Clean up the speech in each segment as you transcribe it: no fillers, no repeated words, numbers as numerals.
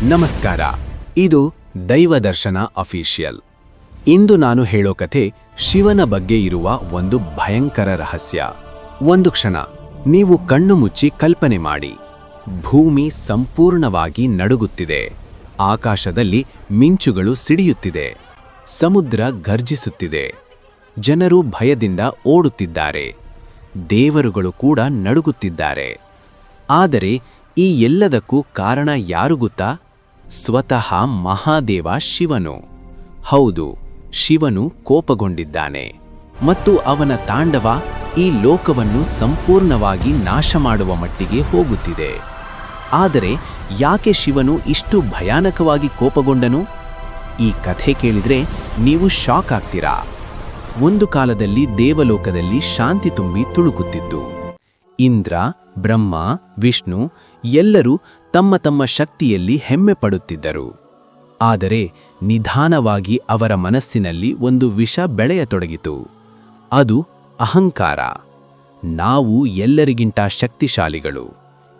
ನಮಸ್ಕಾರ, ಇದು ದೈವದರ್ಶನ ಅಫಿಷಿಯಲ್. ಇಂದು ನಾನು ಹೇಳೋ ಕಥೆ ಶಿವನ ಬಗ್ಗೆ ಇರುವ ಒಂದು ಭಯಂಕರ ರಹಸ್ಯ. ಒಂದು ಕ್ಷಣ ನೀವು ಕಣ್ಣು ಮುಚ್ಚಿ ಕಲ್ಪನೆ ಮಾಡಿ. ಭೂಮಿ ಸಂಪೂರ್ಣವಾಗಿ ನಡುಗುತ್ತಿದೆ, ಆಕಾಶದಲ್ಲಿ ಮಿಂಚುಗಳು ಸಿಡಿಯುತ್ತಿದೆ, ಸಮುದ್ರ ಗರ್ಜಿಸುತ್ತಿದೆ, ಜನರು ಭಯದಿಂದ ಓಡುತ್ತಿದ್ದಾರೆ, ದೇವರುಗಳು ಕೂಡ ನಡುಗುತ್ತಿದ್ದಾರೆ. ಆದರೆ ಈ ಎಲ್ಲದಕ್ಕೂ ಕಾರಣ ಯಾರು ಗೊತ್ತಾ? ಸ್ವತಃ ಮಹಾದೇವ ಶಿವನು. ಹೌದು, ಶಿವನು ಕೋಪಗೊಂಡಿದ್ದಾನೆ ಮತ್ತು ಅವನ ತಾಂಡವ ಈ ಲೋಕವನ್ನು ಸಂಪೂರ್ಣವಾಗಿ ನಾಶ ಮಾಡುವ ಮಟ್ಟಿಗೆ ಹೋಗುತ್ತಿದೆ. ಆದರೆ ಯಾಕೆ ಶಿವನು ಇಷ್ಟು ಭಯಾನಕವಾಗಿ ಕೋಪಗೊಂಡನು? ಈ ಕಥೆ ಕೇಳಿದ್ರೆ ನೀವು ಶಾಕ್ ಆಗ್ತೀರಾ. ಒಂದು ಕಾಲದಲ್ಲಿ ದೇವಲೋಕದಲ್ಲಿ ಶಾಂತಿ ತುಂಬಿ ತುಳುಕುತ್ತಿತ್ತು. ಇಂದ್ರ, ಬ್ರಹ್ಮ, ವಿಷ್ಣು ಎಲ್ಲರೂ ತಮ್ಮ ತಮ್ಮ ಶಕ್ತಿಯಲ್ಲಿ ಹೆಮ್ಮೆ ಪಡುತ್ತಿದ್ದರು. ಆದರೆ ನಿಧಾನವಾಗಿ ಅವರ ಮನಸ್ಸಿನಲ್ಲಿ ಒಂದು ವಿಷ ಬೆಳೆಯತೊಡಗಿತು. ಅದು ಅಹಂಕಾರ. ನಾವು ಎಲ್ಲರಿಗಿಂತ ಶಕ್ತಿಶಾಲಿಗಳು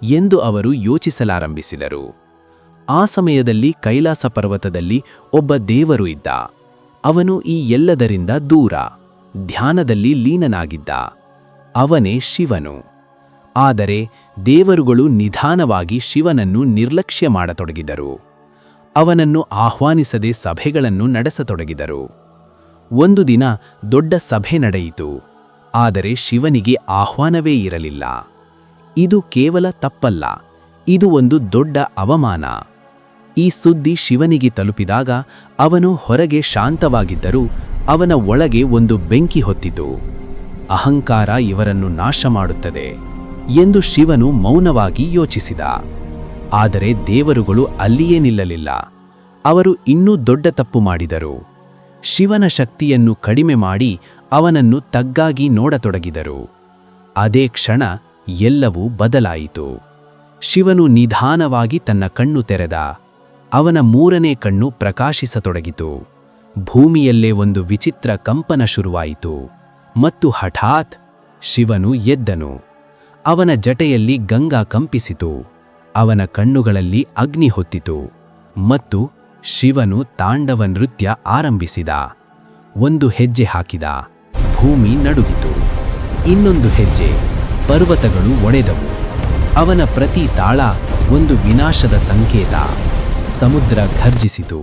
ಎಂದು ಅವರು ಯೋಚಿಸಲಾರಂಭಿಸಿದರು. ಆ ಸಮಯದಲ್ಲಿ ಕೈಲಾಸ ಪರ್ವತದಲ್ಲಿ ಒಬ್ಬ ದೇವರು ಇದ್ದ. ಅವನು ಈ ಎಲ್ಲದರಿಂದ ದೂರ, ಧ್ಯಾನದಲ್ಲಿ ಲೀನನಾಗಿದ್ದ. ಅವನೇ ಶಿವನು. ಆದರೆ ದೇವರುಗಳು ನಿಧಾನವಾಗಿ ಶಿವನನ್ನು ನಿರ್ಲಕ್ಷ್ಯ ಮಾಡತೊಡಗಿದರು. ಅವನನ್ನು ಆಹ್ವಾನಿಸದೆ ಸಭೆಗಳನ್ನು ನಡೆಸತೊಡಗಿದರು. ಒಂದು ದಿನ ದೊಡ್ಡ ಸಭೆ ನಡೆಯಿತು. ಆದರೆ ಶಿವನಿಗೆ ಆಹ್ವಾನವೇ ಇರಲಿಲ್ಲ. ಇದು ಕೇವಲ ತಪ್ಪಲ್ಲ, ಇದು ಒಂದು ದೊಡ್ಡ ಅವಮಾನ. ಈ ಸುದ್ದಿ ಶಿವನಿಗೆ ತಲುಪಿದಾಗ ಅವನು ಹೊರಗೆ ಶಾಂತವಾಗಿದ್ದರೂ ಅವನ ಒಳಗೆ ಒಂದು ಬೆಂಕಿ ಹೊತ್ತಿತು. ಅಹಂಕಾರ ಇವರನ್ನು ನಾಶ ಮಾಡುತ್ತದೆ ಎಂದು ಶಿವನು ಮೌನವಾಗಿ ಯೋಚಿಸಿದ. ಆದರೆ ದೇವರುಗಳು ಅಲ್ಲಿಯೇ ನಿಲ್ಲಲಿಲ್ಲ. ಅವರು ಇನ್ನೂ ದೊಡ್ಡ ತಪ್ಪು ಮಾಡಿದರು. ಶಿವನ ಶಕ್ತಿಯನ್ನು ಕಡಿಮೆ ಮಾಡಿ ಅವನನ್ನು ತಗ್ಗಾಗಿ ನೋಡತೊಡಗಿದರು. ಅದೇ ಕ್ಷಣ ಎಲ್ಲವೂ ಬದಲಾಯಿತು. ಶಿವನು ನಿಧಾನವಾಗಿ ತನ್ನ ಕಣ್ಣು ತೆರೆದ. ಅವನ ಮೂರನೇ ಕಣ್ಣು ಪ್ರಕಾಶಿಸತೊಡಗಿತು. ಭೂಮಿಯಲ್ಲೇ ಒಂದು ವಿಚಿತ್ರ ಕಂಪನ ಶುರುವಾಯಿತು. ಮತ್ತು ಹಠಾತ್ ಶಿವನು ಎದ್ದನು. ಅವನ ಜಟೆಯಲ್ಲಿ ಗಂಗಾ ಕಂಪಿಸಿತು. ಅವನ ಕಣ್ಣುಗಳಲ್ಲಿ ಅಗ್ನಿ ಹೊತ್ತಿತು. ಮತ್ತು ಶಿವನು ತಾಂಡವ ನೃತ್ಯ ಆರಂಭಿಸಿದ. ಒಂದು ಹೆಜ್ಜೆ ಹಾಕಿದ, ಭೂಮಿ ನಡುಗಿತು. ಇನ್ನೊಂದು ಹೆಜ್ಜೆ, ಪರ್ವತಗಳು ಒಡೆದವು. ಅವನ ಪ್ರತಿ ತಾಳ ಒಂದು ವಿನಾಶದ ಸಂಕೇತ. ಸಮುದ್ರ ಘರ್ಜಿಸಿತು.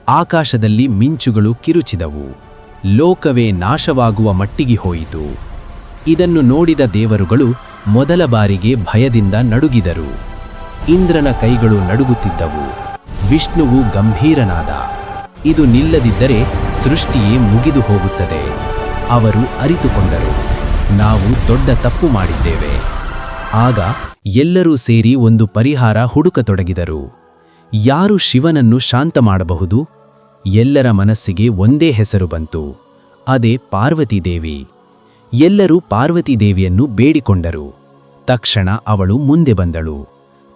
ಆಕಾಶದಲ್ಲಿ ಮಿಂಚುಗಳು ಕಿರುಚಿದವು. ಲೋಕವೇ ನಾಶವಾಗುವ ಮಟ್ಟಿಗೆ ಹೋಯಿತು. ಇದನ್ನು ನೋಡಿದ ದೇವರುಗಳು ಮೊದಲ ಬಾರಿಗೆ ಭಯದಿಂದ ನಡುಗಿದರು. ಇಂದ್ರನ ಕೈಗಳು ನಡುಗುತ್ತಿದ್ದವು. ವಿಷ್ಣುವು ಗಂಭೀರನಾದ. ಇದು ನಿಲ್ಲದಿದ್ದರೆ ಸೃಷ್ಟಿಯೇ ಮುಗಿದು ಹೋಗುತ್ತದೆ. ಅವರು ಅರಿತುಕೊಂಡರು, ನಾವು ದೊಡ್ಡ ತಪ್ಪು ಮಾಡಿದ್ದೇವೆ. ಆಗ ಎಲ್ಲರೂ ಸೇರಿ ಒಂದು ಪರಿಹಾರ ಹುಡುಕತೊಡಗಿದರು. ಯಾರು ಶಿವನನ್ನು ಶಾಂತ ಮಾಡಬಹುದು? ಎಲ್ಲರ ಮನಸ್ಸಿಗೆ ಒಂದೇ ಹೆಸರು ಬಂತು, ಅದೇ ಪಾರ್ವತೀದೇವಿ. ಎಲ್ಲರೂ ಪಾರ್ವತೀದೇವಿಯನ್ನು ಬೇಡಿಕೊಂಡರು. ತಕ್ಷಣ ಅವಳು ಮುಂದೆ ಬಂದಳು.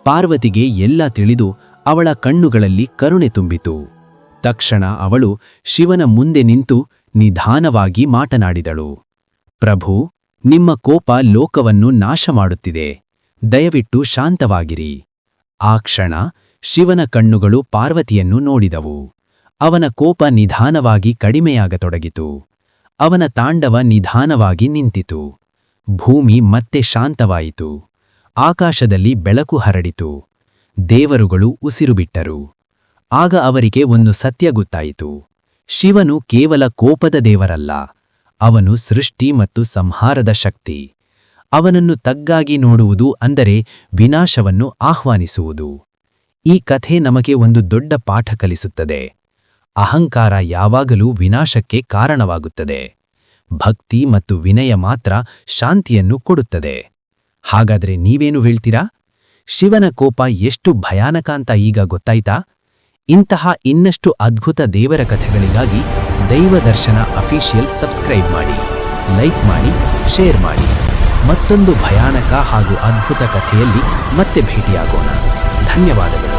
ಪಾರ್ವತಿಗೆ ಎಲ್ಲ ತಿಳಿದು ಅವಳ ಕಣ್ಣುಗಳಲ್ಲಿ ಕರುಣೆ ತುಂಬಿತು. ತಕ್ಷಣ ಅವಳು ಶಿವನ ಮುಂದೆ ನಿಂತು ನಿಧಾನವಾಗಿ ಮಾತನಾಡಿದಳು. ಪ್ರಭು, ನಿಮ್ಮ ಕೋಪ ಲೋಕವನ್ನು ನಾಶ ಮಾಡುತ್ತಿದೆ. ದಯವಿಟ್ಟು ಶಾಂತವಾಗಿರಿ. ಆ ಕ್ಷಣ ಶಿವನ ಕಣ್ಣುಗಳು ಪಾರ್ವತಿಯನ್ನು ನೋಡಿದವು. ಅವನ ಕೋಪ ನಿಧಾನವಾಗಿ ಕಡಿಮೆಯಾಗತೊಡಗಿತು. ಅವನ ತಾಂಡವ ನಿಧಾನವಾಗಿ ನಿಂತಿತು. ಭೂಮಿ ಮತ್ತೆ ಶಾಂತವಾಯಿತು. ಆಕಾಶದಲ್ಲಿ ಬೆಳಕು ಹರಡಿತು. ದೇವರುಗಳು ಉಸಿರುಬಿಟ್ಟರು. ಆಗ ಅವರಿಗೆ ಒಂದು ಸತ್ಯ ಗೊತ್ತಾಯಿತು. ಶಿವನು ಕೇವಲ ಕೋಪದ ದೇವರಲ್ಲ, ಅವನು ಸೃಷ್ಟಿ ಮತ್ತು ಸಂಹಾರದ ಶಕ್ತಿ. ಅವನನ್ನು ತಗ್ಗಾಗಿ ನೋಡುವುದು ಅಂದರೆ ವಿನಾಶವನ್ನು ಆಹ್ವಾನಿಸುವುದು. ಈ ಕಥೆ ನಮಗೆ ಒಂದು ದೊಡ್ಡ ಪಾಠ ಕಲಿಸುತ್ತದೆ. ಅಹಂಕಾರ ಯಾವಾಗಲೂ ವಿನಾಶಕ್ಕೆ ಕಾರಣವಾಗುತ್ತದೆ. ಭಕ್ತಿ ಮತ್ತು ವಿನಯ ಮಾತ್ರ ಶಾಂತಿಯನ್ನು ಕೊಡುತ್ತದೆ. ಹಾಗಾದರೆ ನೀವೇನು ಹೇಳ್ತೀರಾ? ಶಿವನ ಕೋಪ ಎಷ್ಟು ಭಯಾನಕ ಅಂತ ಈಗ ಗೊತ್ತಾಯ್ತಾ? ಇಂತಹ ಇನ್ನಷ್ಟು ಅದ್ಭುತ ದೇವರ ಕಥೆಗಳಿಗಾಗಿ ದೈವದರ್ಶನ ಅಫಿಷಿಯಲ್ ಸಬ್ಸ್ಕ್ರೈಬ್ ಮಾಡಿ, ಲೈಕ್ ಮಾಡಿ, ಶೇರ್ ಮಾಡಿ. ಮತ್ತೊಂದು ಭಯಾನಕ ಹಾಗೂ ಅದ್ಭುತ ಕಥೆಯಲ್ಲಿ ಮತ್ತೆ ಭೇಟಿಯಾಗೋಣ. ಧನ್ಯವಾದಗಳು.